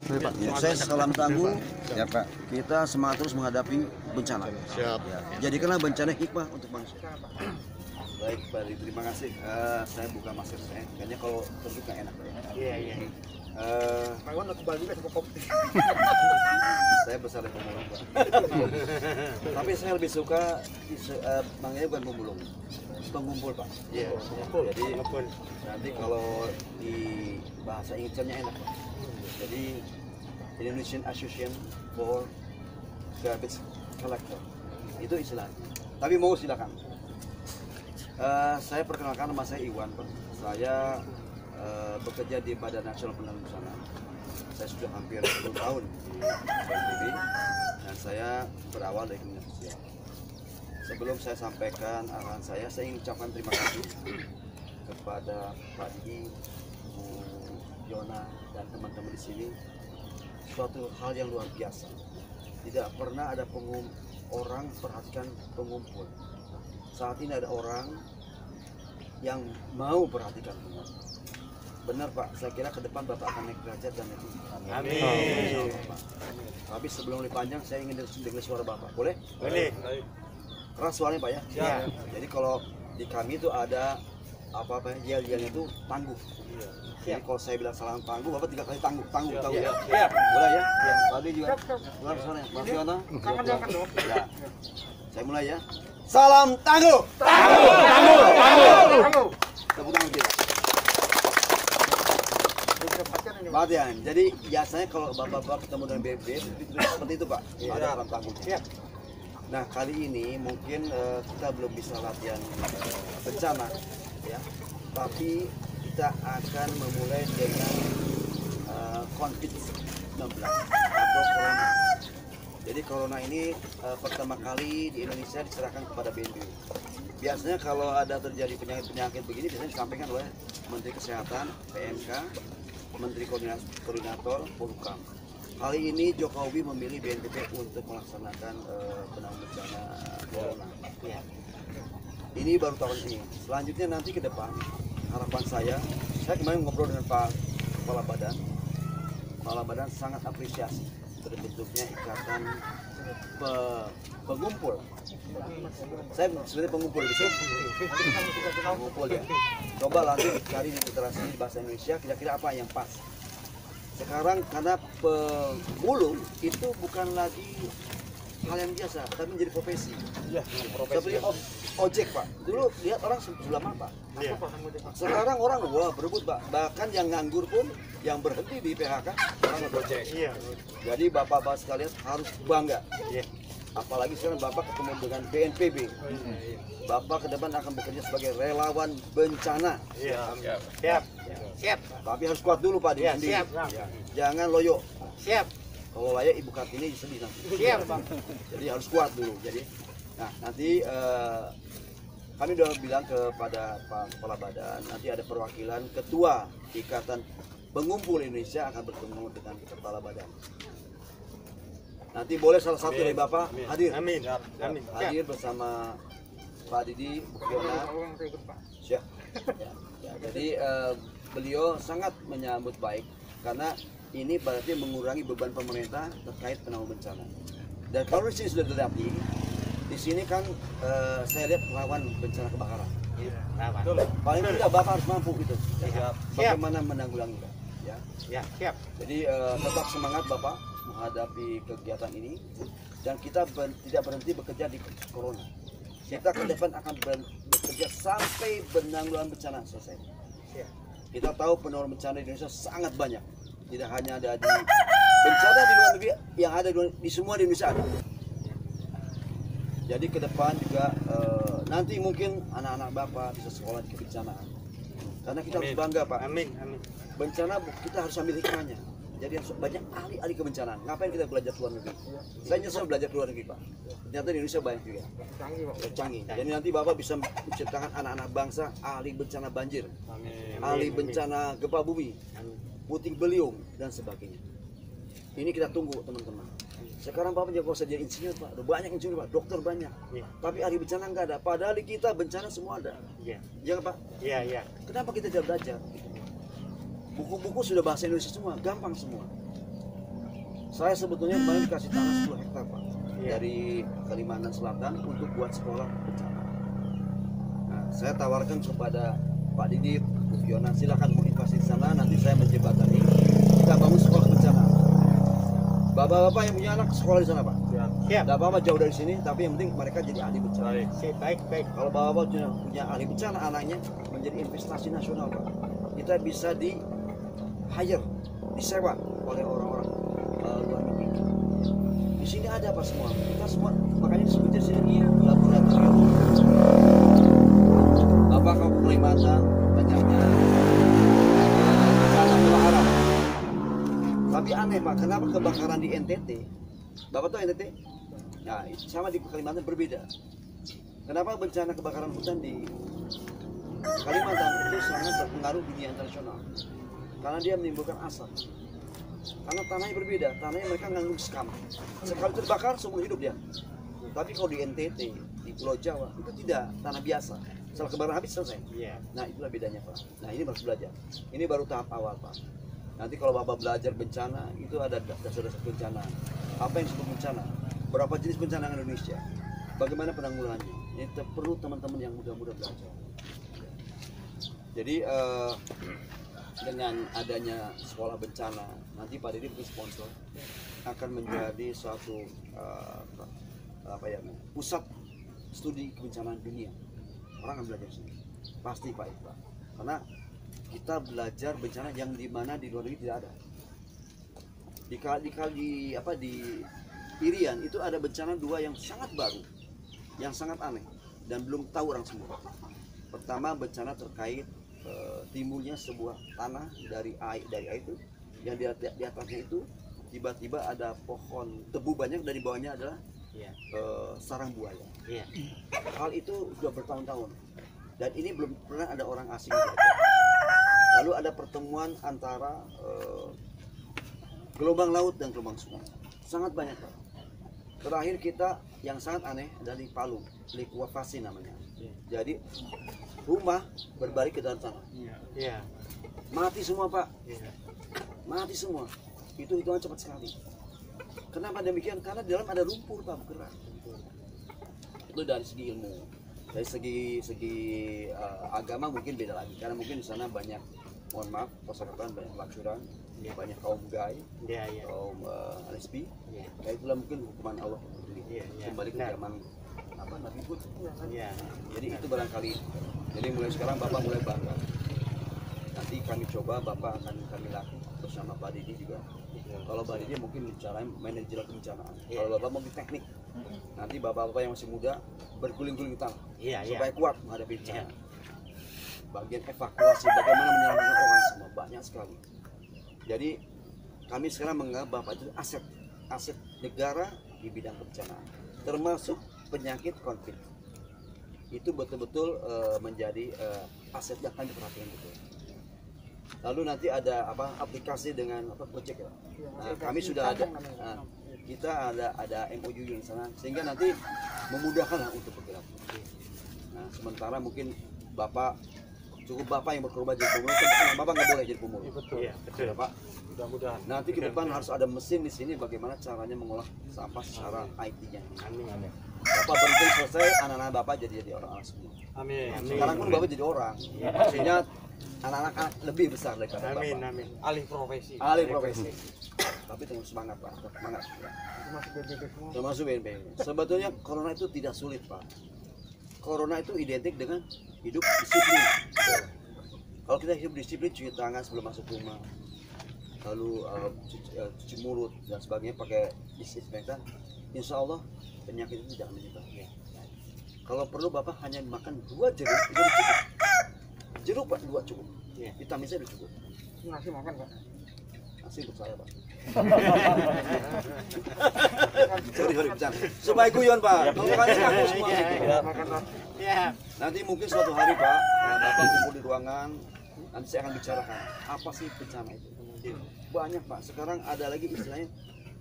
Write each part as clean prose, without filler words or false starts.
Ya, saya salam tangguh. Ya Pak. Kita semangat terus menghadapi bencana. Siap. Ya. Jadikanlah bencana hikmah untuk bangsa. Baik, Pak, terima kasih. Saya buka masker saya. Kayaknya kalau terbuka enak. Iya, iya. Saya besar dari pemulung, Pak. Tapi saya lebih suka manggilnya bukan pemulung, pengumpul, Pak. Iya, Jadi nanti kalau di bahasa Inggrisnya enak, Pak. Jadi Indonesian Association for Garbage Collector itu istilahnya. Tapi mau silakan. Saya perkenalkan, nama saya Iwan, Pak. Saya bekerja di Badan Nasional Penanggulangan Bencana. Saya sudah hampir 10 tahun di BNPB dan saya berawal dari kementerian sosial. Sebelum saya sampaikan arahan saya ingin ucapkan terima kasih kepada Pak Didi, Bu Yona, dan teman-teman di sini. Suatu hal yang luar biasa. Tidak pernah ada orang perhatikan pengumpul. Saat ini ada orang yang mau perhatikan pengumpul. Benar Pak, saya kira ke depan Bapak akan naik derajat dan naik tingkat. Amin. Tapi sebelum lebih panjang, saya ingin dengar suara Bapak. Boleh? Boleh. Keras suaranya Pak ya? Ya. Jadi kalau di kami itu ada apa-apa yel-yelnya itu tangguh. Jadi kalau saya bilang salam tangguh, Bapak 3 kali tangguh. Ya. Boleh ya? Tadi juga. Keras suaranya. Mas Yona. Ya. Saya mulai ya. Salam tangguh. Tepuk tangan kita. Perhatian, jadi biasanya kalau bapak-bapak ketemu dengan BNPB seperti itu Pak, ada salam tangguhnya. Nah kali ini mungkin kita belum bisa latihan bencana, ya, tapi kita akan memulai dengan COVID-19 atau corona. Jadi corona ini pertama kali di Indonesia diserahkan kepada BNPB. Biasanya kalau ada terjadi penyakit-penyakit begini biasanya disampaikan oleh Menteri Kesehatan, PMK, Menteri Koordinator Polhukam. Kali ini Jokowi memilih BNPB untuk melaksanakan penanggulangan bencana corona. Ini baru tahun ini. Selanjutnya nanti ke depan harapan saya kemarin ngobrol dengan Pak Kepala Badan. Kepala Badan sangat apresiasi terbentuknya ikatan pengumpul. Saya sebenarnya pengumpul di sini. Pengumpul ya. Coba nanti cari di literasi bahasa Indonesia kira-kira apa yang pas. Sekarang karena pemulung itu bukan lagi hal yang biasa, tapi menjadi profesi. Iya, Seperti ojek Pak. Dulu lihat orang sebelah mata. Iya. Sekarang orang wah berebut Pak. Bahkan yang nganggur pun, yang berhenti di PHK orang ojek. Iya. Jadi bapak-bapak sekalian harus bangga. Iya. Apalagi sekarang Bapak ketemu dengan BNPB. Bapak ke depan akan bekerja sebagai relawan bencana. Iya. Siap. Siap. Tapi harus kuat dulu Pak. Iya, sendiri. siap. Ya. Jangan loyo. Siap. Kalau loyo Ibu Kartini sedih nanti. Siap, Pak. Jadi harus kuat dulu. Jadi, nah nanti kami sudah bilang kepada Pak Kepala Badan, nanti ada perwakilan Ketua Ikatan Pengumpul Indonesia akan bertemu dengan Kepala Badan. Nanti boleh salah satu dari Bapak hadir. Amin. Amin. Hadir bersama Pak Didi, Bu Fiona. Siap. Ya, jadi beliau sangat menyambut baik karena ini berarti mengurangi beban pemerintah terkait penanggulangan bencana. Dan kalau di sini sudah dilatih, di sini kan saya lihat rawan bencana kebakaran. Paling tidak Bapak harus mampu gitu. Ya. Bagaimana menanggulanginya? Ya. Siap. Jadi tetap semangat Bapak menghadapi kegiatan ini dan kita tidak berhenti bekerja di corona. Kita ke depan akan bekerja sampai penanggulangan bencana selesai. Kita tahu penanggulangan bencana di Indonesia sangat banyak. Tidak hanya ada di bencana di luar negeri, yang ada di semua di Indonesia ada. Jadi ke depan juga nanti mungkin anak-anak Bapak bisa sekolah di kebencanaan. Karena kita harus bangga Pak. Amin. Bencana kita harus ambil hikmahnya. Jadi banyak ahli-ahli kebencanaan. Ngapain kita belajar ke luar negeri? Saya nyesel belajar ke luar negeri Pak. Ternyata di Indonesia banyak juga. Canggih. Jadi nanti Bapak bisa menciptakan anak-anak bangsa ahli bencana banjir, ahli bencana gempa bumi, puting beliung dan sebagainya. Ini kita tunggu teman-teman. Sekarang Bapak jangan usah jadi insinyur Pak. Udah banyak insinyur Pak, dokter banyak. Tapi ahli bencana nggak ada. Padahal di kita bencana semua ada. Iya Pak. Iya. Kenapa kita tidak belajar? Buku-buku sudah bahasa Indonesia semua, gampang semua. Saya sebetulnya kemarin kasih tanah 10 hektar Pak, Iya. dari Kalimantan Selatan untuk buat sekolah bencana. Nah, saya tawarkan kepada Pak Didit, Bu Fiona, silakan mau investasi di sana, nanti saya menjembatani, kita bangun sekolah bencana. Bapak-bapak yang punya anak sekolah di sana Pak. Siap. Tidak apa-apa jauh dari sini, tapi yang penting mereka jadi ahli bencana. Sip, baik, baik. Kalau bapak-bapak punya ahli bencana, anaknya menjadi investasi nasional Pak. Kita bisa di hire, disewa oleh orang-orang luar negeri. Di sini ada Pak semua. Kita semua makanya disebutnya sini laboratorium. Bapak kau ke Kalimantan, banyaknya bencana kebakaran. Tapi aneh Pak, kenapa kebakaran di NTT? Bapak tahu NTT? Nah, sama di Kalimantan berbeda. Kenapa bencana kebakaran hutan di Kalimantan itu sangat berpengaruh dunia internasional? Karena dia menimbulkan asap. Karena tanahnya berbeda, tanahnya mereka nganggung skam. Sekali terbakar seumur hidup dia. Tapi kalau di NTT, di Pulau Jawa itu tidak, tanah biasa. Setelah kebakaran habis selesai. Iya. Nah itulah bedanya Pak. Nah ini harus belajar. Ini baru tahap awal Pak. Nanti kalau Bapak belajar bencana, itu ada dasar-dasar bencana. Apa yang disebut bencana? Berapa jenis bencana di Indonesia? Bagaimana penanggulangannya? Ini perlu teman-teman yang muda-muda belajar. Jadi dengan adanya sekolah bencana, nanti Pak Didi punya sponsor akan menjadi suatu pusat studi kebencanaan dunia. Orang akan belajar sini, pasti Pak Iqbal. Karena kita belajar bencana yang dimana di luar negeri tidak ada. Di Irian itu ada bencana dua yang sangat baru, yang sangat aneh dan belum tahu orang semua. Pertama bencana terkait timbulnya sebuah tanah dari air itu, yang di atasnya itu tiba-tiba ada pohon tebu banyak, dari bawahnya adalah sarang buaya. Hal itu sudah bertahun-tahun dan ini belum pernah ada orang asing belajar. Lalu ada pertemuan antara gelombang laut dan gelombang sungai, sangat banyak Pak. Terakhir kita yang sangat aneh dari Palu, likuifaksi namanya. Jadi rumah berbalik ke dalam tanah. Iya. Mati semua Pak, Iya. mati semua. Itu hitungan cepat sekali. Kenapa demikian? Karena di dalam ada lumpur Pak bergerak. Itu dari segi ilmu. Dari segi agama mungkin beda lagi. Karena mungkin di sana banyak, mohon maaf, kosa-kataan banyak pelacuran, banyak kaum gay, kaum lesbi. Ya itulah mungkin hukuman Allah. Kembali ke zaman Nabi Hud. Jadi itu barangkali. Jadi mulai sekarang Bapak mulai bangga. Nanti kami coba, Bapak akan kami lakukan bersama Pak Didi juga. Kalau Pak Didi mungkin bicara manajer kebencanaan. Kalau Bapak mungkin teknik. Nanti Bapak-bapak yang masih muda berguling-guling di tanah supaya kuat menghadapi bencana. Bagian evakuasi, bagaimana menyelamatkan orang semua, banyak sekali. Jadi kami sekarang menganggap Bapak itu aset negara di bidang kebencanaan, termasuk penyakit konflik. Itu betul-betul menjadi aset yang kami perhatikan betul. Lalu nanti ada aplikasi dengan Gojek ya. Nah, kami sudah ada, kita ada MOU di sana sehingga nanti memudahkan lah untuk bergerak. Nah, sementara mungkin Bapak yang berkorban jadi pemulung, kan Bapak nggak boleh jadi pemulung. Betul Ya, Pak. Mudah-mudahan. Nanti ke depan harus ada mesin di sini bagaimana caranya mengolah sampah secara IT-nya. Amin. Bapak penting selesai, anak-anak Bapak jadi orang semua. Amin. Sekarang pun Bapak jadi orang, maksudnya anak-anak lebih besar daripada Bapak. Amin. Alih profesi. Tapi terus semangat Pak, semangat. Termasuk BNPB. Sebetulnya corona itu tidak sulit Pak. Corona itu identik dengan hidup disiplin. Kalau kita hidup disiplin, cuci tangan sebelum masuk rumah, lalu cuci mulut dan sebagainya pakai disinfektan, insya Allah penyakit itu tidak menyebar. Kalau perlu Bapak hanya makan 2 jeruk, itu cukup. Jeruk Pak, 2 cukup. Vitamin C udah cukup. Nasi makan Pak. Nasi untuk saya Pak. sorry bercanda. Supaya guyon Pak. Kalau makanya kaku semua. Nanti mungkin suatu hari Pak, Bapak kumpul di ruangan. Nanti saya akan bicarakan apa sih bencana itu. Banyak Pak. Sekarang ada lagi istilahnya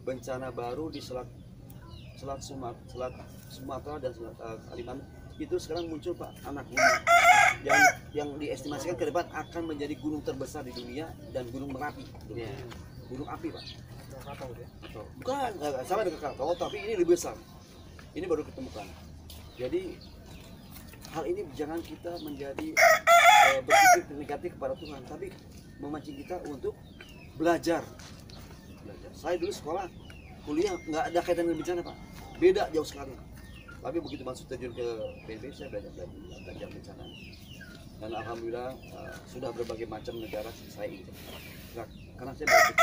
bencana baru di Selat Sumatera dan Kalimantan. Itu sekarang muncul Pak, anak gunung yang diestimasikan ke depan akan menjadi gunung terbesar di dunia dan gunung Merapi. Gunung api Pak. Krakatau. Bukan, sama dengan Krakatau, tapi ini lebih besar. Ini baru ketemukan. Jadi hal ini jangan kita menjadi berpikir negatif kepada Tuhan, tapi memancing kita untuk belajar. Saya dulu sekolah, kuliah nggak ada kaitan dengan bencana, Pak. Beda jauh sekali. Tapi begitu masuk terjun ke BNPB, saya belajar bencana. Dan alhamdulillah sudah berbagai macam negara saya ikut. Karena saya belajar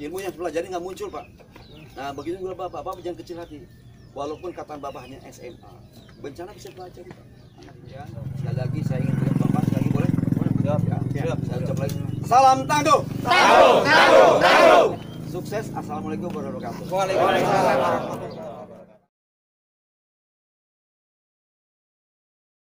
ilmu yang pelajari nggak muncul, Pak. Nah begitu juga Bapak jangan kecil hati. Walaupun kata Bapak hanya SMA, bencana bisa belajar, Pak. Ya, sekali lagi saya ingin bilang Bapak sekali lagi boleh? Siap, ya. Saya ucap lagi. Salam tangguh. Tangguh. Sukses. Assalamualaikum warahmatullahi wabarakatuh. Waalaikumsalam.